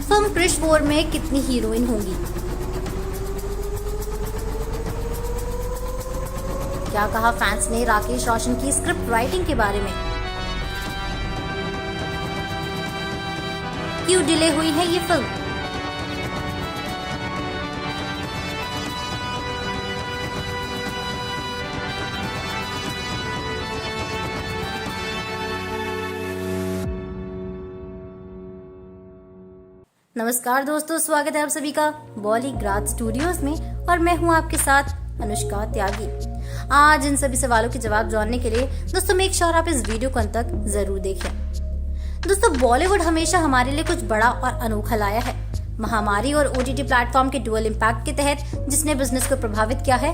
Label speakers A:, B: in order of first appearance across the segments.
A: Film Krrish 4 में कितनी heroine होंगी? क्या कहा फैंस ने राकेश रोशन की स्क्रिप्ट राइटिंग के बारे में? क्यों डिले हुई है ये फिल्म? नमस्कार दोस्तों, स्वागत है आप सभी का बॉलीग्राज स्टूडियोज में और मैं हूं आपके साथ अनुष्का त्यागी। आज इन सभी सवालों के जवाब जानने के लिए दोस्तों मेक श्योर आप इस वीडियो को अंत तक जरूर देखें। दोस्तों बॉलीवुड हमेशा हमारे लिए कुछ बड़ा और अनोखा लाया है। महामारी और OTT प्लेटफॉर्म के डुअल इम्पैक्ट के तहत जिसने बिजनेस को प्रभावित किया है,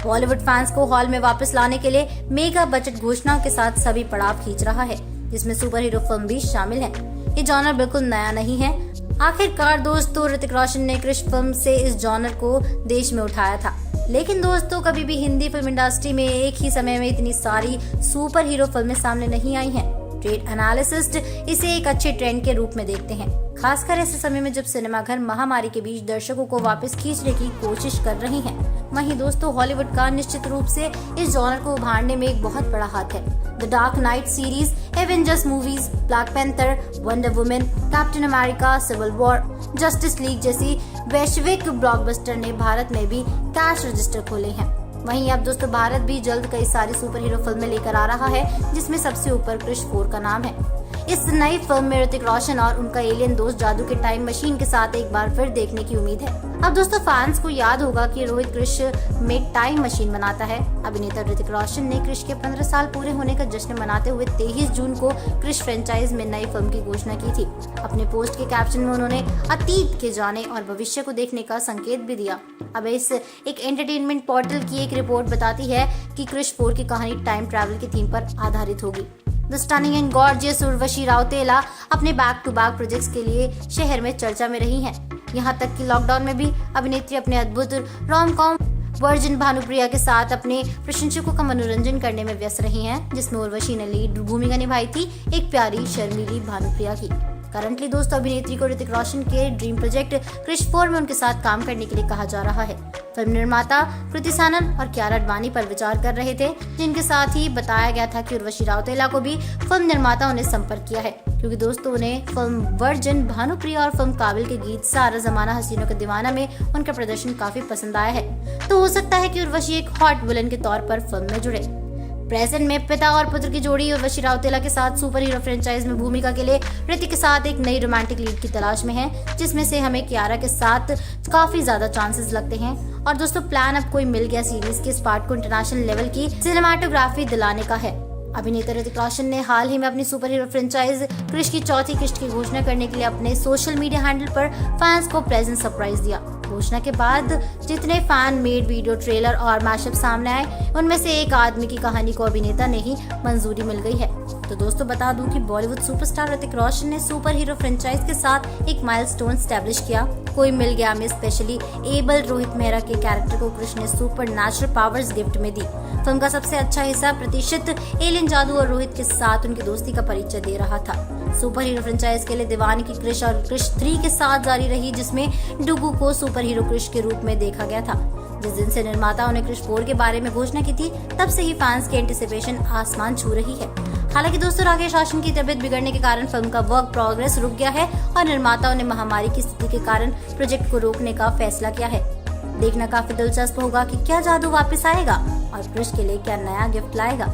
A: बॉलीवुड फैंस को हॉल में वापस लाने के लिए मेगा बजट घोषणाओं के साथ सभी पड़ाव खींच रहा है, जिसमें सुपर हीरो फिल्म भी शामिल है। ये जॉनर बिल्कुल नया नहीं है। आखिरकार दोस्तों ऋतिक रोशन ने क्रिश फिल्म से इस जॉनर को देश में उठाया था। लेकिन दोस्तों कभी भी हिंदी फिल्म इंडस्ट्री में एक ही समय में इतनी सारी सुपर हीरो फिल्में सामने नहीं आई हैं। ट्रेड एनालिसिस्ट इसे एक अच्छे ट्रेंड के रूप में देखते हैं, खासकर ऐसे समय में जब सिनेमाघर महामारी के बीच दर्शकों को वापस खींचने की कोशिश कर रही हैं। वहीं दोस्तों हॉलीवुड का निश्चित रूप से इस जॉनर को उभारने में एक बहुत बड़ा हाथ है। The Dark Knight series, Avengers movies, Black Panther, Wonder Woman, Captain America, Civil War, Justice League जैसी वैश्विक ब्लॉकबस्टर ने भारत में भी कैश रजिस्टर खोले हैं। वहीं अब दोस्तों भारत भी जल्द कई सारी सुपर हीरो फिल्में लेकर आ रहा है, जिसमें सबसे ऊपर क्रिश 4 का नाम है। इस नई फिल्म में ऋतिक रोशन और उनका एलियन दोस्त जादू के टाइम मशीन के साथ एक बार फिर देखने की उम्मीद है। अब दोस्तों फैंस को याद होगा कि रोहित क्रिश में टाइम मशीन बनाता है। अभिनेता ऋतिक रोशन ने क्रिश के 15 साल पूरे होने का जश्न मनाते हुए 23 जून को क्रिश फ्रेंचाइज में नई फिल्म की घोषणा की थी। अपने पोस्ट के कैप्शन में उन्होंने अतीत के जाने और भविष्य को देखने का संकेत भी दिया। अब इस एक एंटरटेनमेंट पोर्टल की एक रिपोर्ट बताती है कि क्रिश 4 की कहानी टाइम ट्रैवल की थीम पर आधारित होगी। The stunning and gorgeous Urvashi Rautela अपने बैक टू बैक प्रोजेक्ट्स के लिए शहर में चर्चा में रही हैं। यहाँ तक कि लॉकडाउन में भी अभिनेत्री अपने अद्भुत रोम कॉम वर्जिन भानुप्रिया के साथ अपने प्रशंसकों का मनोरंजन करने में व्यस्त रही हैं, जिसमें उर्वशी ने लीड भूमिका निभाई थी एक प्यारी शर्मीली भानुप्रिया की। करंटली दोस्तों अभिनेत्री को ऋतिक रोशन के ड्रीम प्रोजेक्ट क्रिश 4 में उनके साथ काम करने के लिए कहा जा रहा है। फिल्म निर्माता कृति सानन और कियारा आडवाणी पर विचार कर रहे थे, जिनके साथ ही बताया गया था कि उर्वशी राउतेला को भी फिल्म निर्माताओं ने संपर्क किया है, क्योंकि दोस्तों उन्हें फिल्म वर्जिन भानुप्रिया और फिल्म काबिल के गीत सारा जमाना हसीनों का दीवाना में उनका प्रदर्शन काफी पसंद आया है। तो हो सकता है कि उर्वशी एक हॉट विलन के तौर पर फिल्म में जुड़े। प्रेजेंट में पिता और पुत्र की जोड़ी उर्वशी राउतेला के साथ सुपर हीरो फ्रेंचाइज में भूमिका के लिए ऋतिक के साथ एक नई रोमांटिक लीड की तलाश में है, जिसमें से हमें कियारा के साथ काफी ज्यादा चांसेस लगते हैं। और दोस्तों प्लान अब कोई मिल गया सीरीज के इस पार्ट को इंटरनेशनल लेवल की सिनेमाटोग्राफी दिलाने का है। अभिनेता ऋतिक रोशन ने हाल ही में अपनी सुपर हीरो फ्रेंचाइज क्रिश की चौथी किस्त की घोषणा करने के लिए अपने सोशल मीडिया हैंडल पर फैंस को प्लेजेंट सरप्राइज दिया। घोषणा के बाद जितने फैन मेड वीडियो ट्रेलर और मैशअप सामने आए, उनमें से एक आदमी की कहानी को अभिनेता ने ही मंजूरी मिल गई है। तो दोस्तों बता दूं कि बॉलीवुड सुपरस्टार ऋतिक रोशन ने सुपर हीरो फ्रेंचाइज के साथ एक माइलस्टोन स्टैब्लिश किया। कोई मिल गया में स्पेशली एबल रोहित मेहरा के कैरेक्टर को कृष्ण ने सुपर नेचुरल पावर्स गिफ्ट में दी। फिल्म का सबसे अच्छा हिस्सा प्रतिशत एलियन जादू और रोहित के साथ उनकी दोस्ती का परिचय दे रहा था। सुपर हीरो फ्रेंचाइज के लिए दीवानी की क्रिश और क्रिश 3 के साथ जारी रही, जिसमें डुगू को सुपर हीरो क्रिश के रूप में देखा गया था। जिस दिन से निर्माताओं ने क्रिश 4 के बारे में घोषणा की थी, तब से ही फैंस की एंटिसिपेशन आसमान छू रही है। हालांकि दोस्तों राकेश रोशन की तबीयत बिगड़ने के कारण फिल्म का वर्क प्रोग्रेस रुक गया है और निर्माताओं ने महामारी की स्थिति के कारण प्रोजेक्ट को रोकने का फैसला किया है। देखना काफी दिलचस्प होगा कि क्या जादू वापस आएगा और क्रिश के लिए क्या नया गिफ्ट लाएगा।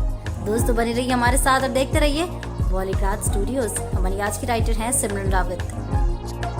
A: दोस्तों बने रहिए हमारे साथ और देखते रहिए बॉलीग्राज स्टूडियोज। हमारी आज की राइटर हैं सिमरन रावत।